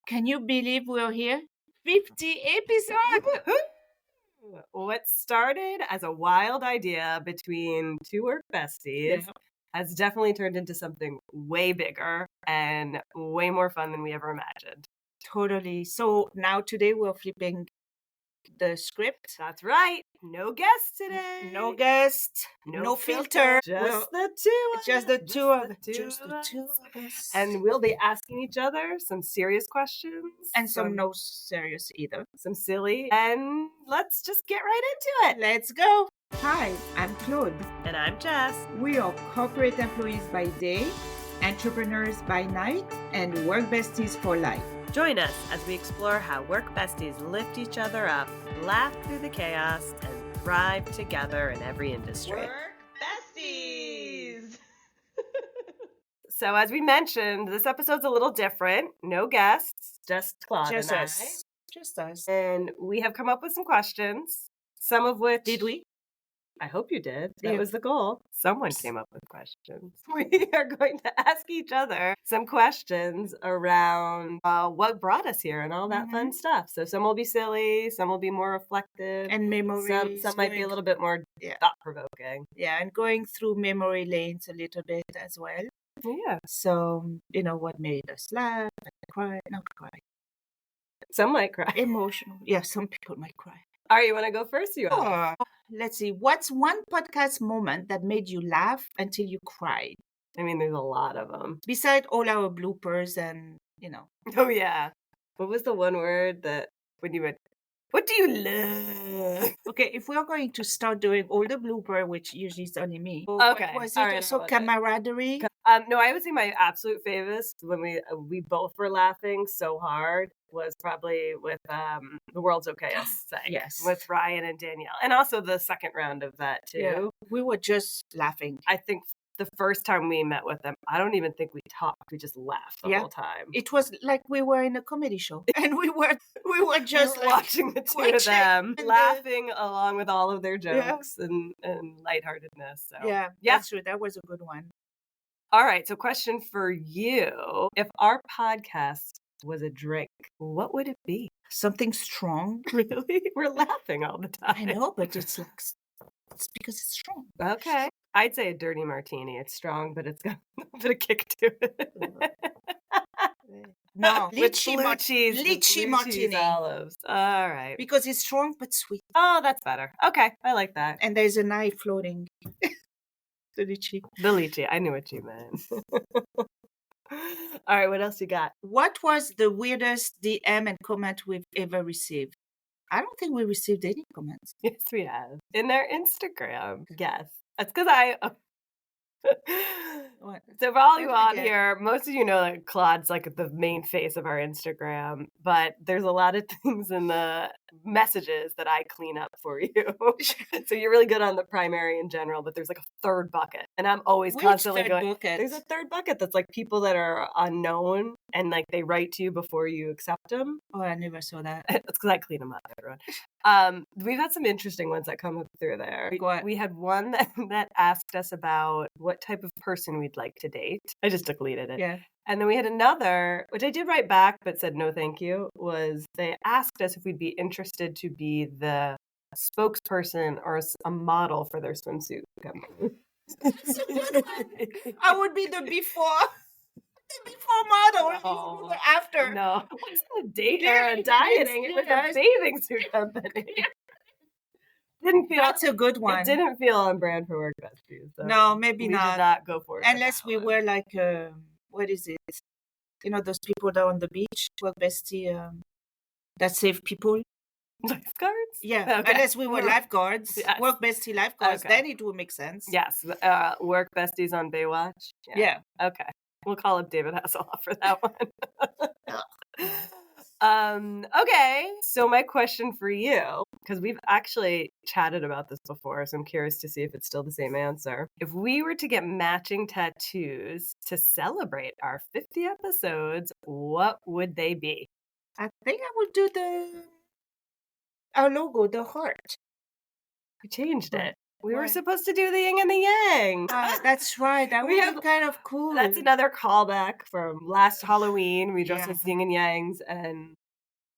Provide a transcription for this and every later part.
Can you believe we're here? 50 episodes! What started as a wild idea between two work besties has definitely turned into something way bigger and way more fun than we ever imagined. Totally. So now today we're flipping the script. That's right. No guests today. No guest. No filter. Just the two of us. And we'll be asking each other some serious questions. And some no serious either. Some silly. And let's just get right into it. Let's go. Hi, I'm Claude. And I'm Jess. We are corporate employees by day, entrepreneurs by night, and work besties for life. Join us as we explore how work besties lift each other up, laugh through the chaos, and thrive together in every industry. Work besties! So as we mentioned, this episode's a little different. No guests, just Claude Just and us. I. Just us. And we have come up with some questions, some of which... Did we? I hope you did. That Yeah. was the goal. Someone came up with questions. We are going to ask each other some questions around what brought us here and all that fun stuff. So some will be silly, some will be more reflective, And memories. some might be a little bit more thought-provoking. Yeah, and going through memory lanes a little bit as well. Yeah. So, what made us laugh and cry, not cry. Some might cry. Emotional. Yeah, some people might cry. All right, you want to go first? You want? Let's see. What's one podcast moment that made you laugh until you cried? I mean, there's a lot of them. Besides all our bloopers and, Oh, yeah. What was the one word that when you went, what do you love? Okay, if we are going to start doing all the blooper, which usually is only me. Okay. What was it? All right, Also camaraderie? No, I would say my absolute favorite when we both were laughing so hard was probably with The World's Okay Us saying. Yes. With Ryan and Danielle. And also the second round of that too. Yeah. We were just laughing. I think the first time we met with them, I don't even think we talked. We just laughed the whole time. It was like we were in a comedy show. And we were just watching the two of them laughing along with all of their jokes and lightheartedness. So that's true. That was a good one. All right. So question for you. If our podcast was a drink, what would it be? Something strong. Really? We're laughing all the time. I know, but it's because it's strong. Okay. I'd say a dirty martini. It's strong, but it's got a little bit of kick to it. No, lychee martini. Olives. All right. Because it's strong but sweet. Oh, that's better. Okay. I like that. And there's a knife floating. The lychee. The lychee. I knew what you meant. All right. What else you got? What was the weirdest DM and comment we've ever received? I don't think we received any comments. Yes, we have. In their Instagram. Yes. That's because I... What? So for all you out here, most of you know that Claude's like the main face of our Instagram, but there's a lot of things in the messages that I clean up for you. So you're really good on the primary in general, but there's like a third bucket. And I'm always constantly going, bucket? There's a third bucket that's like people that are unknown and like they write to you before you accept them. Oh, I never saw that. That's because I clean them up, everyone. We've had some interesting ones that come up through there. We had one that asked us about what type of person we'd like to date. I just deleted it. Yeah. And then we had another, which I did write back but said no thank you, was they asked us if we'd be interested to be the spokesperson or a model for their swimsuit company. I would be the before model. No. The after. No. It wasn't a date or a dieting. It was a bathing suit company. Didn't feel That's a good one. It didn't feel on brand for work besties. So no, maybe we not. did not go for it. Unless we were like, what is it? Those people down on the beach, work bestie, that save people. Lifeguards? Yeah, okay. Unless we were lifeguards, work bestie lifeguards, then it would make sense. Yes, work besties on Baywatch. Yeah. Okay, we'll call up David Hasselhoff for that one. Okay, so my question for you, because we've actually chatted about this before, so I'm curious to see if it's still the same answer. If we were to get matching tattoos to celebrate our 50 episodes, what would they be? I think I would do our logo, the heart. We changed it. We were What? supposed to do the yin and the yang. That's right. That We would have- be kind of cool. That's another callback from last Halloween. We dressed Yeah. as yin and yangs, and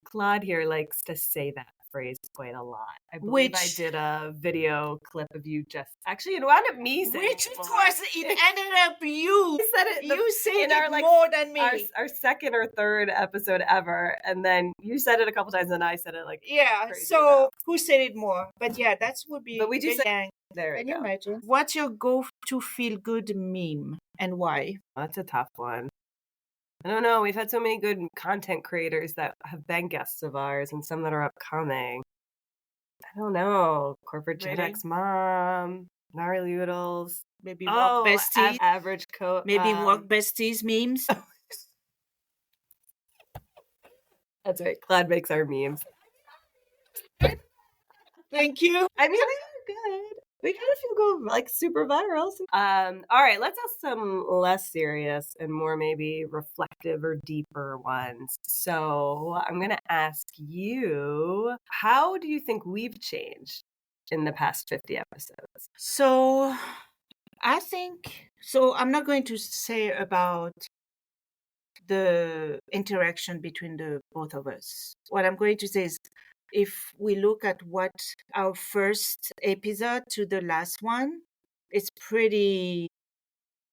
Claude here likes to say that phrase quite a lot. I believe I Which- did a video clip of you just actually it wound up me saying Which, it of more. course, it ended up you. I said it You said in it our, like, more than me. our second or third episode ever, and then you said it a couple times, and I said it like Yeah. crazy So amount. who said it more? But yeah, that would be. But we do the say yang. there we Can you go. imagine? What's your go to feel good meme and why? That's a tough one. I don't know. We've had so many good content creators that have been guests of ours and some that are upcoming. I don't know. Corporate Gen Really? X mom, gnarly oodles. Maybe Oh, work besties. average Maybe work besties memes. That's right. Claude makes our memes. Thank you. I mean, they are good. We kind of feel go like super viral. All right, let's ask some less serious and more maybe reflective or deeper ones. So I'm gonna ask you, how do you think we've changed in the past 50 episodes? So I think so. I'm not going to say about the interaction between the both of us. What I'm going to say is if we look at what our first episode to the last one, it's pretty,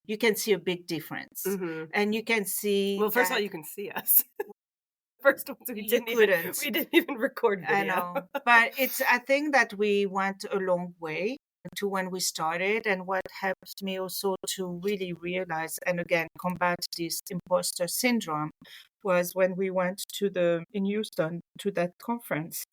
you can see a big difference. Mhm. And you can see. Well, first of all, that you can see us. First ones we You didn't couldn't. even record video. I know. But I think that we went a long way to when we started, and what helped me also to really realize and again combat this imposter syndrome was when we went in Houston to that conference.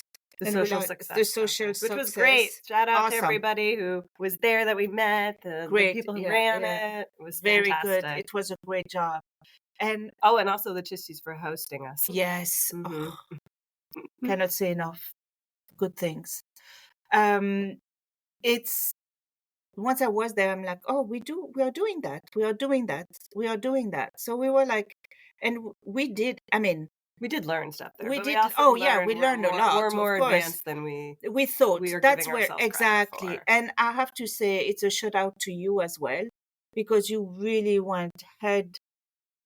The And social the success social conference, which was success. great. Shout out to Awesome. everybody who was there that we met, the Great. people who Yeah, ran yeah. it. It was Very fantastic. good. It was a great job. And Oh, and also the Chisties for hosting us. yes, Mhm. cannot say enough good things. It's once I was there, I'm like, oh, we are doing that. We are doing that. We are doing that. So we were like, and we did. I mean, We did learn stuff there. we but did. We also Oh yeah, we we're learned a more- lot. We're more of course. advanced than we thought. we are That's giving where ourselves credit exactly. for. And I have to say, it's a shout out to you as well, because you really went head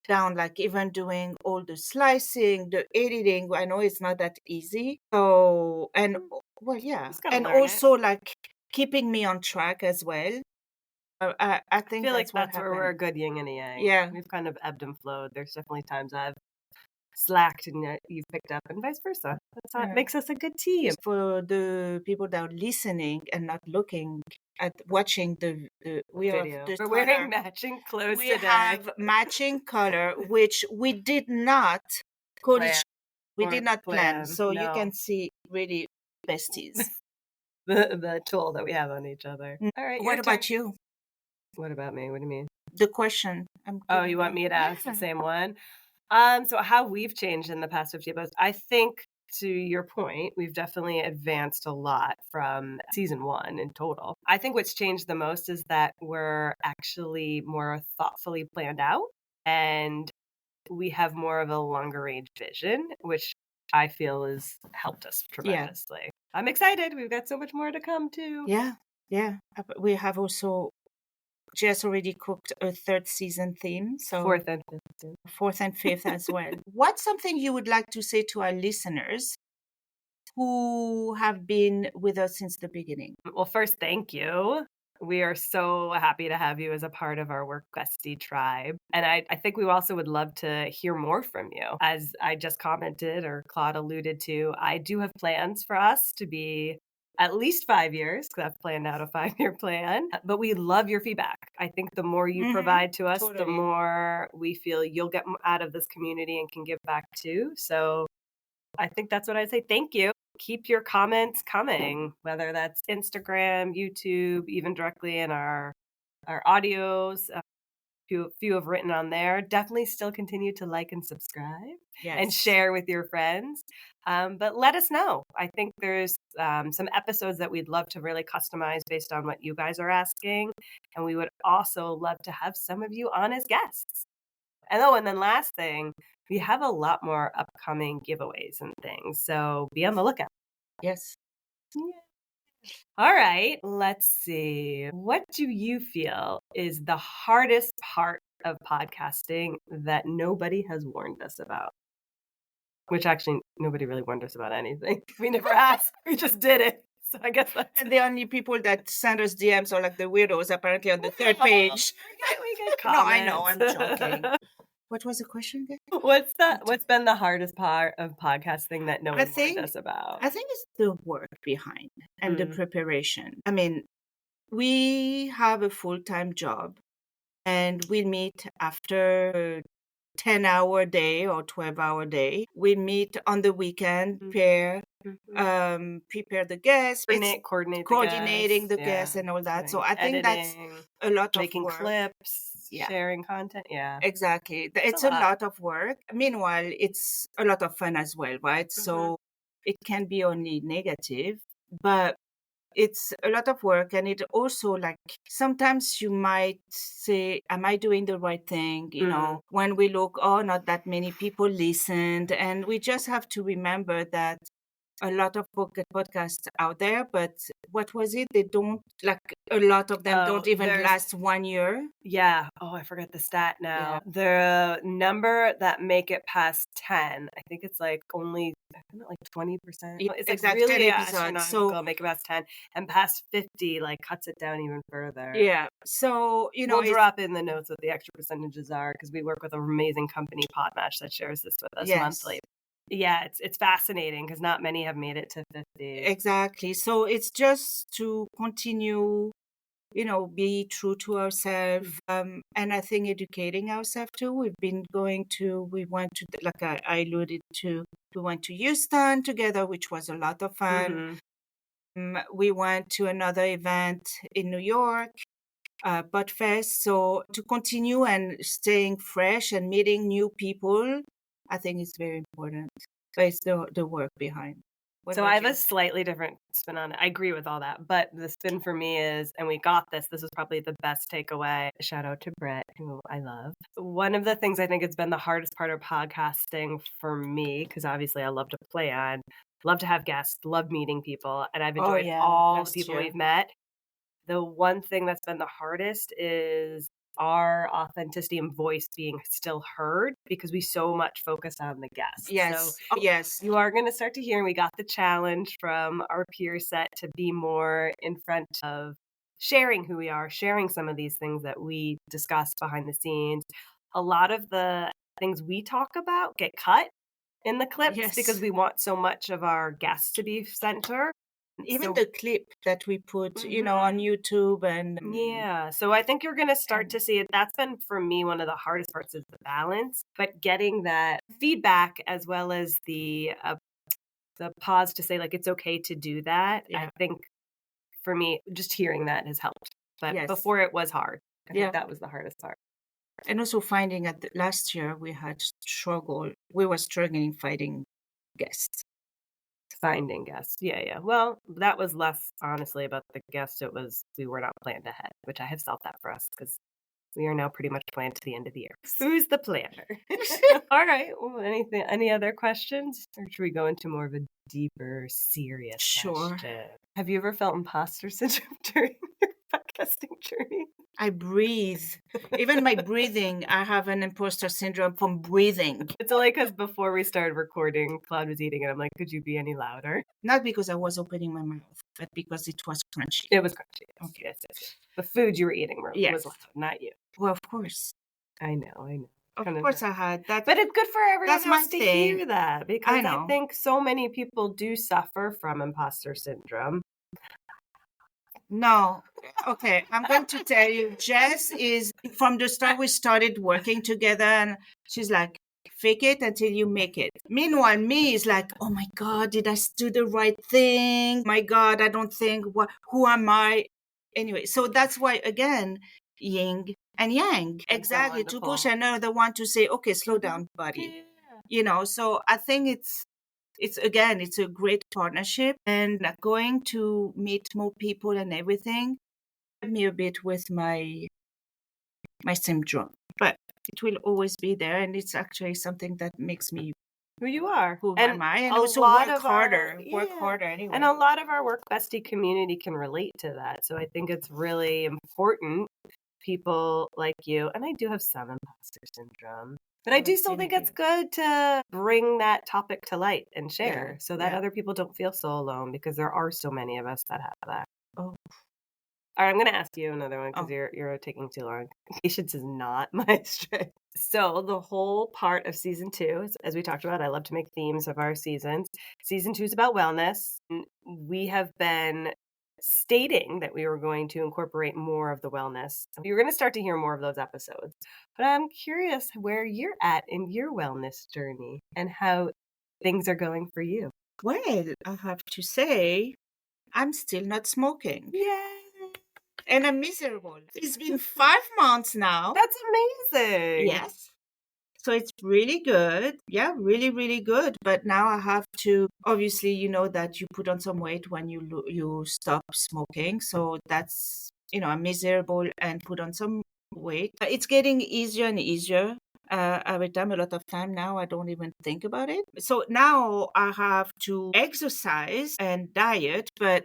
down, like even doing all the slicing, the editing. I know it's not that easy. So, and well, yeah, Just gotta and learn it. also like keeping me on track as well. I think I feel like that's what that's where happened. we're a good yin and a yang. Yeah. We've kind of ebbed and flowed. There's definitely times I've slacked and yet you've picked up, and vice versa. That's how Yeah. it makes us a good team. For the people that are listening and not looking at watching the we have Video. this We're color. wearing matching clothes We today. have matching color, which we did not Plan. we Or did not plan. plan, So you no. can see really besties. the tool that we have on each other. All right. What about you? What about me? What do you mean? The question. Oh, you want me to ask the same one? So how we've changed in the past 50 episodes, I think to your point, we've definitely advanced a lot from season 1 in total. I think what's changed the most is that we're actually more thoughtfully planned out and we have more of a longer range vision, which I feel has helped us tremendously. I'm excited. We've got so much more to come too. Yeah. We have also just already cooked a third season theme. So fourth and fifth as well. What's something you would like to say to our listeners who have been with us since the beginning? Well, first, thank you. We are so happy to have you as a part of our Work Bestie tribe. And I think we also would love to hear more from you. As I just commented or Claude alluded to, I do have plans for us to be at least 5 years, because I've planned out a 5-year plan. But we love your feedback. I think the more you provide to us, the more we feel you'll get out of this community and can give back too. So I think that's what I'd say. Thank you. Keep your comments coming, whether that's Instagram, YouTube, even directly in our audios. Few have written on there. Definitely still continue to like and subscribe and share with your friends. But let us know. I think there's some episodes that we'd love to really customize based on what you guys are asking. And we would also love to have some of you on as guests. And then last thing, we have a lot more upcoming giveaways and things. So be on the lookout. Yes. Yeah. All right, let's see. What do you feel is the hardest part of podcasting that nobody has warned us about? Which actually, nobody really warned us about anything. We never asked. We just did it. So I guess that's And the only people that send us DMs are like the weirdos, apparently on the third page. we get No, I know, comments. I'm joking. What was the question again? What's been the hardest part of podcasting that no one warned us about? I think it's the work behind and the preparation. I mean, we have a full-time job and we meet after 10-hour day or 12-hour day. We meet on the weekend, prepare the guests, coordinating the guests and all that. So I think that's a lot of making work. Clips, sharing content. Yeah, exactly. It's a lot of work. Meanwhile, it's a lot of fun as well, right? So it can be only negative, but it's a lot of work. And it also, like, sometimes you might say, am I doing the right thing? You know, when we look, oh, not that many people listened. And we just have to remember that a lot of podcasts out there, but what was it? They don't, like, a lot of them don't even last 1 year. Yeah. Oh, I forget the stat now. The number that make it past 10, I think it's like only like 20%. It's like really astronomical, make it past 10, and past 50 like cuts it down even further. Yeah. So, you know, we'll drop in the notes what the extra percentages are because we work with an amazing company, Podmatch, that shares this with us monthly. Yeah, it's fascinating because not many have made it to 50. Exactly. So it's just to continue, you know, be true to ourselves. And I think educating ourselves too. We went to, like I alluded to, we went to Houston together, which was a lot of fun. We went to another event in New York, Podfest. So to continue and staying fresh and meeting new people, I think it's very important. But it's the work behind. So I have a slightly different spin on it. I agree with all that, but the spin for me is, and we got this is probably the best takeaway. Shout out to Brett, who I love. One of the things I think has been the hardest part of podcasting for me, because obviously I love to plan, love to have guests, love meeting people, and I've enjoyed all the people we've met. The one thing that's been the hardest is our authenticity and voice being still heard because we so much focus on the guests. Yes. So, you are going to start to hear, and we got the challenge from our peer set to be more in front of sharing who we are, sharing some of these things that we discuss behind the scenes. A lot of the things we talk about get cut in the clips because we want so much of our guests to be center. Even the clip that we put, you know, on YouTube and so I think you're going to start to see it. That's been for me one of the hardest parts is the balance, but getting that feedback as well as the pause to say like it's okay to do that. I think for me, just hearing that has helped. But before it was hard. I think that was the hardest part. And also finding last year we were struggling finding guests. Finding guests. Yeah. Well, that was less honestly about the guests. It was we were not planned ahead, which I have solved that for us because we are now pretty much planned to the end of the year. Who's the planner? All right. Well, any other questions? Or should we go into more of a deeper, serious question? Have you ever felt imposter syndrome during your podcasting journey? I breathe. Even my breathing, I have an imposter syndrome from breathing. It's only because before we started recording, Claude was eating, and I'm like, could you be any louder? Not because I was opening my mouth, but because it was crunchy. It was crunchy. Okay. Yes. The food you were eating was loud, not you. Well, of course. I know. Of course I had that. But it's good for everyone else to hear that because I think so many people do suffer from imposter syndrome. No. Okay, I'm going to tell you. Jess is, from the start we started working together, and she's like, fake it until you make it. Meanwhile, me is like, oh my God, did I do the right thing? My God, I don't think, who am I? Anyway, so that's why, again, yin and yang. Exactly, to push another one to say, okay, slow down, buddy. Yeah. You know, so I think it's a great partnership, and going to meet more people and everything helped me a bit with my syndrome, but it will always be there, and it's actually something that makes me who you are. Who am I? And a also lot work of harder. our, Work yeah. harder anyway. And a lot of our work bestie community can relate to that. So I think it's really important, people like you, and I do have some imposter syndrome, but I do still think it's good to bring that topic to light and share so that other people don't feel so alone, because there are so many of us that have that. Oh. All right, I'm going to ask you another one because you're taking too long. Patience is not my strength. So the whole part of season 2, as we talked about, I love to make themes of our seasons. Season 2 is about wellness. We have been stating that we were going to incorporate more of the wellness. You're going to start to hear more of those episodes. But I'm curious where you're at in your wellness journey and how things are going for you. Well, I have to say, I'm still not smoking. Yay! And I'm miserable. It's been 5 months now. That's amazing. Yes. So it's really good. Yeah, really, really good. But now I have to, obviously, you know that you put on some weight when you stop smoking. So that's, I'm miserable and put on some weight. It's getting easier and easier. Every time, a lot of time now, I don't even think about it. So now I have to exercise and diet, but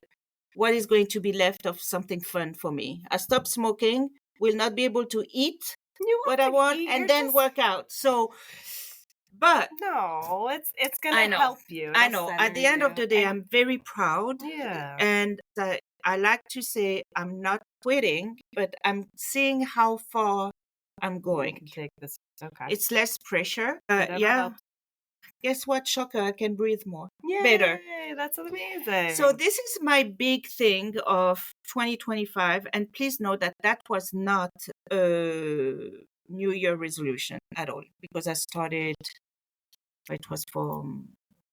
what is going to be left of something fun for me? I stop smoking, will not be able to eat what I want, and then work out. So, but no, it's gonna help you. I know. At the end of the day, I'm very proud. Yeah. And I like to say I'm not quitting, but I'm seeing how far I'm going. You can take this. Okay. It's less pressure. Helps. Guess what, Shocker? I can breathe more. Yay, better. That's amazing. So this is my big thing of 2025. And please know that was not a New Year resolution at all, because I started, it was for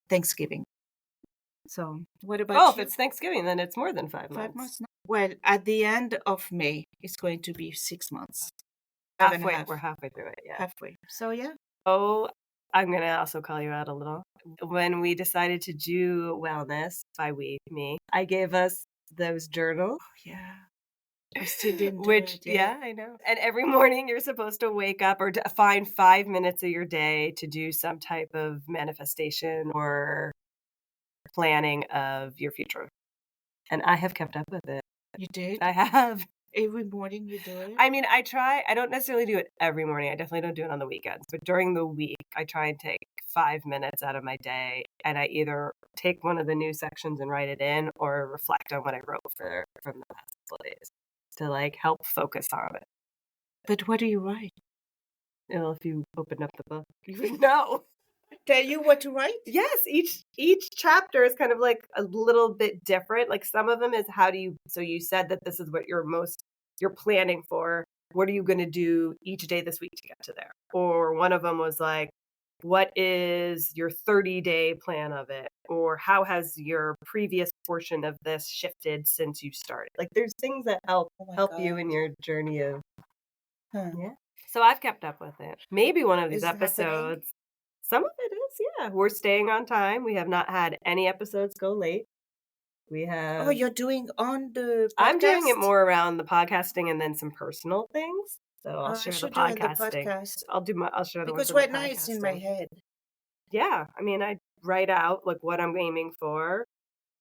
Thanksgiving. So what about you? If it's Thanksgiving, then it's more than 5 months. 5 months now? Well, at the end of May, it's going to be 6 months. Halfway. We're halfway through it, yeah. Halfway. So, yeah. Oh, I'm going to also call you out a little. When we decided to do wellness, by we, me, I gave us those journals. Oh, yeah. I still didn't do Which, it, yeah. I know. And every morning you're supposed to wake up or to find 5 minutes of your day to do some type of manifestation or planning of your future. And I have kept up with it. You did? I have. Every morning you do it? I mean, I try. I don't necessarily do it every morning. I definitely don't do it on the weekends. But during the week, I try and take 5 minutes out of my day. And I either take one of the new sections and write it in, or reflect on what I wrote from the past couple of days to help focus on it. But what do you write? Well, if you open up the book, you would know. Tell you what to write? Yes, each chapter is kind of a little bit different. Some of them is so you said that this is what you're planning for. What are you going to do each day this week to get to there? Or one of them was what is your 30-day plan of it? Or how has your previous portion of this shifted since you started? There's things that help you in your journey of, yeah. So I've kept up with it. Maybe one of these episodes. Some of it is, yeah. We're staying on time. We have not had any episodes go late. We have. Oh, you're doing on the podcast? I'm doing it more around the podcasting and then some personal things. So I'll share the podcasting. I'll share the because right now it's in my head. Yeah, I mean, I write out what I'm aiming for,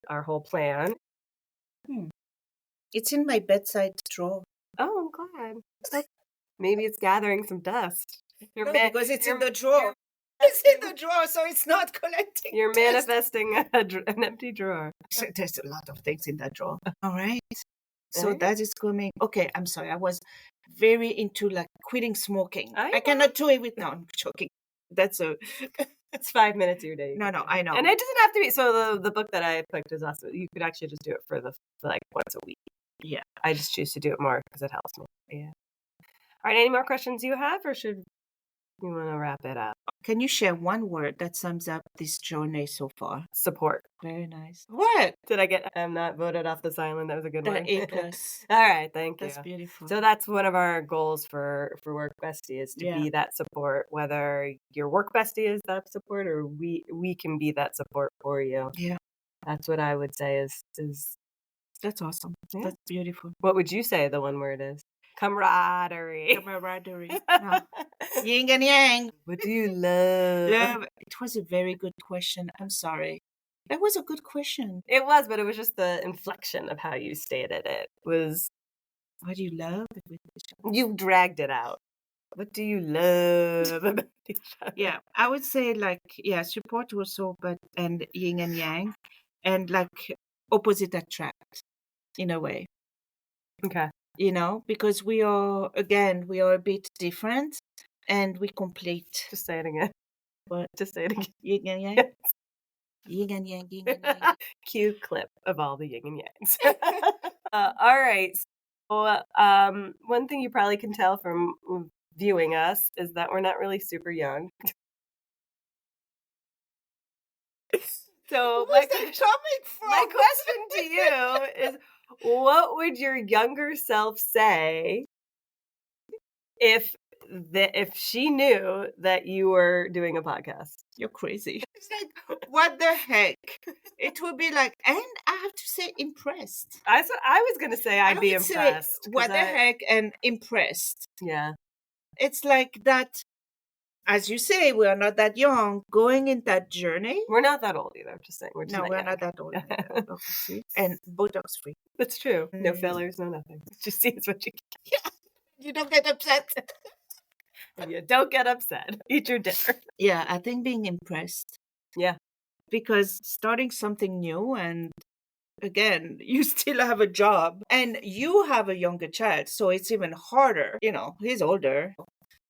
our whole plan. It's in my bedside drawer. Oh, I'm glad. Maybe it's gathering some dust. Because it's in the drawer. It's in the drawer, so it's not collecting. You're manifesting an empty drawer. So there's a lot of things in that drawer. All right. So that is coming. Okay, I'm sorry. I was very into quitting smoking. I cannot do it with. No, I'm joking. That's it's 5 minutes of your day. No, I know. And it doesn't have to be. So the book that I picked is also, you could actually just do it for once a week. Yeah. I just choose to do it more because it helps me. Yeah. All right. Any more questions you have, or should you want to wrap it up? Can you share one word that sums up this journey so far? Support. Very nice. What? Did I get? I'm not voted off this island. That was a good one. A+. All right. Thank you. That's beautiful. So that's one of our goals for Work Bestie is to be that support, whether your work bestie is that support or we can be that support for you. Yeah. That's what I would say is that's awesome. Yeah. That's beautiful. What would you say the one word is? Camaraderie. No. Yin and yang. What do you love? Love. It was a very good question. I'm sorry. That was a good question. It was, but it was just the inflection of how you stated it. Was What do you love? you dragged it out. What do you love about each other? Yeah, I would say support also, and yin and yang, and opposite attract, in a way. Okay. Because we are a bit different, and we complete. Just say it again. What? Just say it again. Yin and yang. Yin and yang. Yin and yang. Cue clip of all the yin and yangs. All right. So, one thing you probably can tell from viewing us is that we're not really super young. So Where's that coming from? My question to you is, what would your younger self say if she knew that you were doing a podcast? You're crazy. It's like, what the heck? It would be like, and I have to say impressed. I was going to say I'd be impressed. Say, what the heck, and impressed. Yeah. It's like that, as you say, we are not that young, going in that journey. We're not that old either, I'm just saying. We're not that old. And Botox free. That's true. No fillers, no nothing. Just see it's what you get. Yeah. You don't get upset. You don't get upset. Eat your dinner. Yeah, I think being impressed. Yeah. Because starting something new, and again, you still have a job and you have a younger child, so it's even harder. He's older.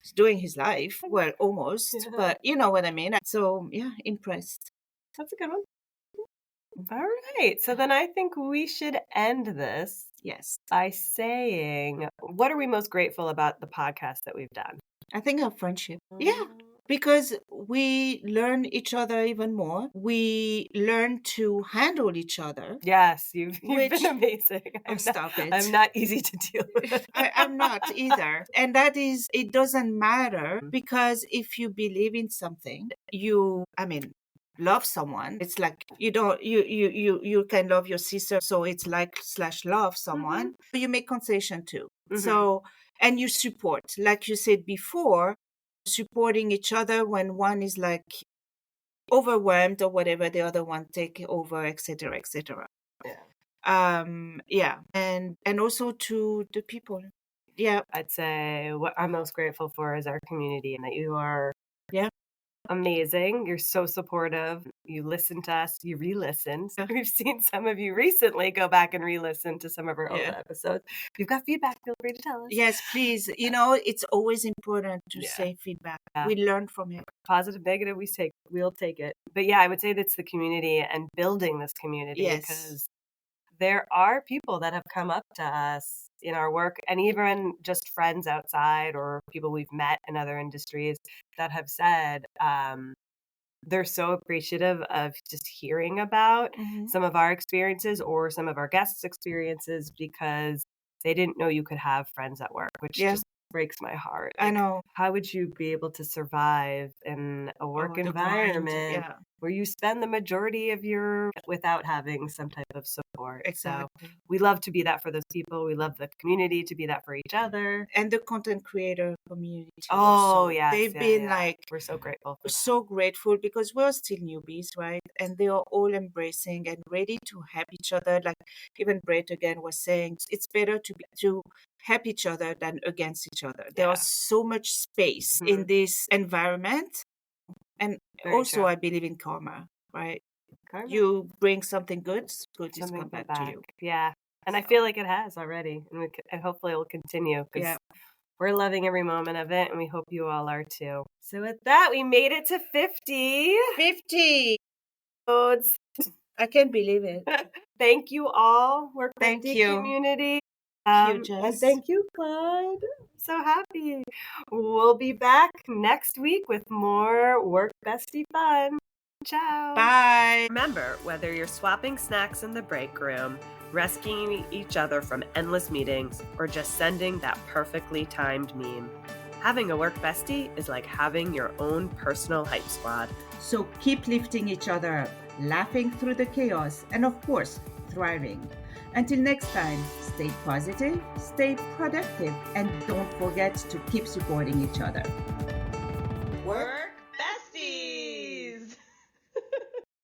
He's doing his life. Well, almost. Yeah. But you know what I mean? So, yeah, impressed. That's a good one. All right. So then I think we should end this. Yes. By saying, what are we most grateful about the podcast that we've done? I think our friendship. Yeah. Because we learn each other even more. We learn to handle each other. Yes, you've been amazing. Stop it. I'm not easy to deal with. I'm not either. And that is, it doesn't matter, because if you believe in something, love someone, it's like you can love your sister, so it's like /love someone. Mm-hmm. You make concession too. Mm-hmm. So, and you support, like you said before, supporting each other when one is like overwhelmed or whatever, the other one take over, etc. Yeah. And also to the people. Yeah, I'd say what I'm most grateful for is our community, and that you are amazing. You're so supportive. You listen to us. You re-listen. So we've seen some of you recently go back and re-listen to some of our old episodes. If you've got feedback, feel free to tell us. Yes, please. It's always important to say feedback. Yeah. We learn from it. Positive, negative, we'll take it. But yeah, I would say that's the community and building this community, because there are people that have come up to us in our work, and even just friends outside or people we've met in other industries that have said they're so appreciative of just hearing about some of our experiences or some of our guests' experiences, because they didn't know you could have friends at work, which just breaks my heart. I know. How would you be able to survive in a work environment where you spend the majority of your without having some type of support? Exactly. So we love to be that for those people. We love the community to be that for each other. And the content creator community. Oh, yeah. They've been we're so grateful. So grateful, because we're still newbies, right? And they are all embracing and ready to help each other. Like even Brett again was saying, it's better to help each other than against each other. There is so much space in this environment. And very also true. I believe in karma, right? Karma. You bring something good is coming back to you. Yeah. And I feel like it has already. And hopefully it will continue, because we're loving every moment of it, and we hope you all are too. So with that, we made it to 50. 50 episodes. I can't believe it. Thank you all. Work Bestie community. And thank you, Claude. So happy. We'll be back next week with more Work Bestie fun. Ciao. Bye. Remember, whether you're swapping snacks in the break room, rescuing each other from endless meetings, or just sending that perfectly timed meme, having a work bestie is like having your own personal hype squad. So keep lifting each other up, laughing through the chaos, and of course, thriving. Until next time, stay positive, stay productive, and don't forget to keep supporting each other.